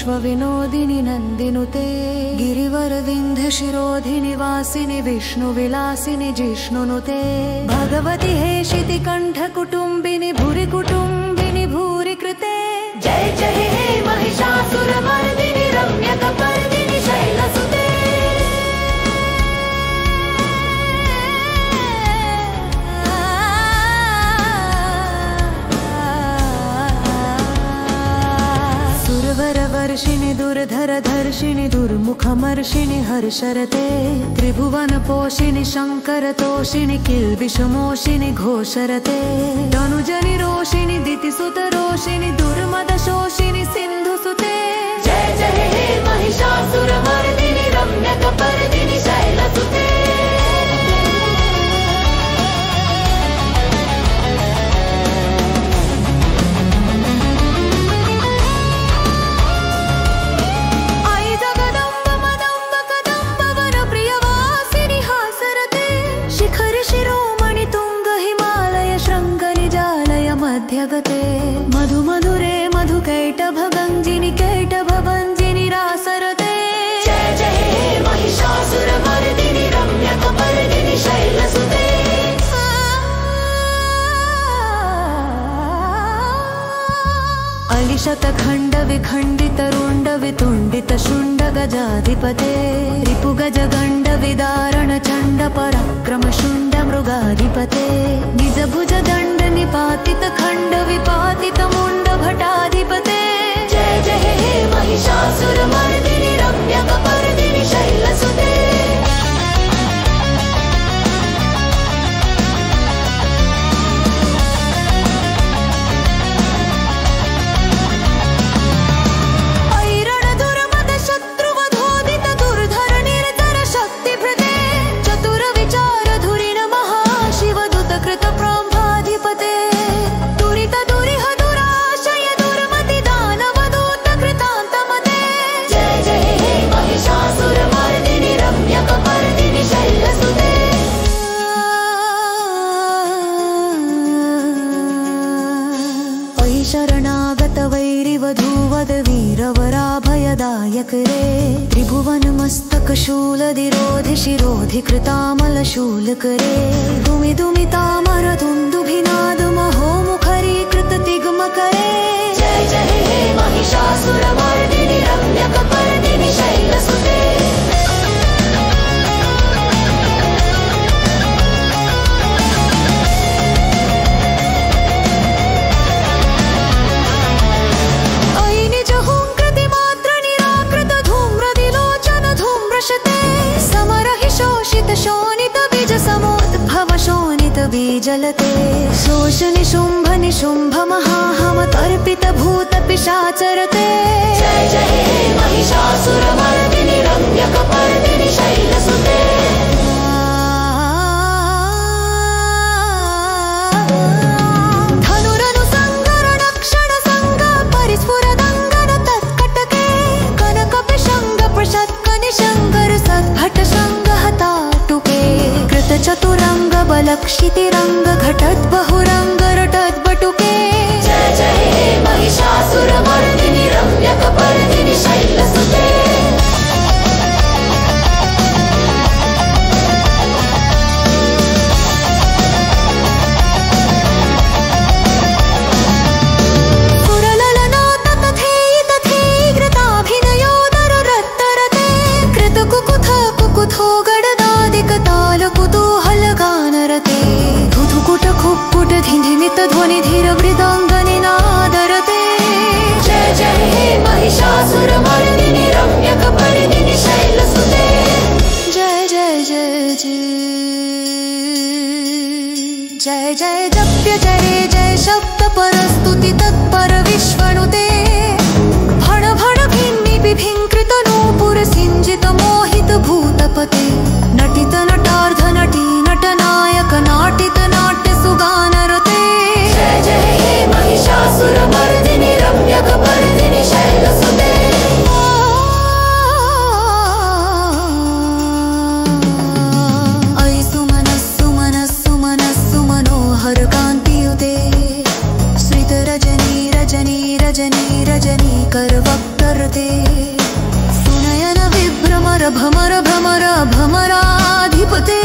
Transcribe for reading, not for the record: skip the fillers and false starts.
विश्वविनोदिनि नन्दिनुते गिरिवरविन्ध्यशिरोधिनि वासिनि विष्णुविलासिनि जिष्णुनुते भगवति हेशिति कण्ठकुटुम्बिनि भूरि कुटुम्बिनि भूरि कृते जय जय हे महिषासुरमर्दिनि रम्यकपर्दिनि शैलसुते सुरवरवर्षिणि दुर्धरधर्षिणि दुर्मुखमर्षिणि हर्षरते त्रिभुवनपोषिणि शङ्करतोषिणि किल्बिषमोषिणि घोषरते तनुजनि रोषिणि दितिसुतरोषिणि दुर्मदशोषिणि सिन्धुसुते जय जय हे महिषासुरमर्दिनि रम्यकपर्दिनि शैलसुते मध्यगते मधुमधुरे मधुकैटभगञ्जिनि कैटभवञ्जिनि रासरते जय जय हे महिषासुरमर्दिनि रम्यकपर्दिनि शैलसुते अलिशतखण्डविखण्डितरुण्डवितुण्डितशुण्डगजाधिपते रिपुगजगण्डविदारणचण्डपराक्रमशुण्डमृगाधिपते निजभुजदण्ड निपातितखण्डविपातितमुण्डभटाधिपते जय जय हे महिषासुरमर्दिनि रम्यकपर्दिनि शैलसुते शरणागत वैरिवधूवद वीरवराभयदायक रे त्रिभुवन मस्तक शूलधिरोधि शिरोधि कृतामल शूलक रे दुमि दुमि तामर दुन्दुभिनाद महोमुखरीकृत तिग्म करे जय जय हे महिषासुरमर्दिनि रम्यकपर्दिनि शैलसुते बीजलते शोषनि शुम्भ निशुम्भ महाहम तर्पित भूत पिशाचरते जय जय हे महिषासुरमर्दिनि रम्यकपर्दिनि शैलसुते धनुरनुसङ्गरणक्षण संग परिस्फुरदङ्गन तत्कटके कनकपिशङ्ग प्रशत्कनिशङ्गर सद्भट शङ्ग हताटुके कृतचतुरङ्ग बलक्षितिरङ्ग घटद् बहुरङ्ग रटद् बटुके जय जय हे महिषासुरमर्दिनि रम्यकपर्दिनि शैलसुते ध्वनि धीर मृदांगनि नादरते जय जय हे महिषासुरमर्दिनि रम्यकपर्दिनि शैलसुते जय जय जय जय जय जय जप्य जय जय शब्द परस्तुति तत्पर विश्वनुते भण भण भिन्नि बिभिङ्कृत नूपुर सिञ्जित मोहित भूतपते नटित नटार्ध नटी नटनायक नाटित नाट्य सुगानरते जय जय हे महिषासुरमर्दिनि रम्यकपर्दिनि शैलसुते अयि सुमनस्सु मनस्सु मनस्सु मनोहर कान्तियुते श्रितरजनी रज रजनी रजनी रजनी करवक्तर्ते सुनयन विभ्रमर भमर भमर भमराधिपते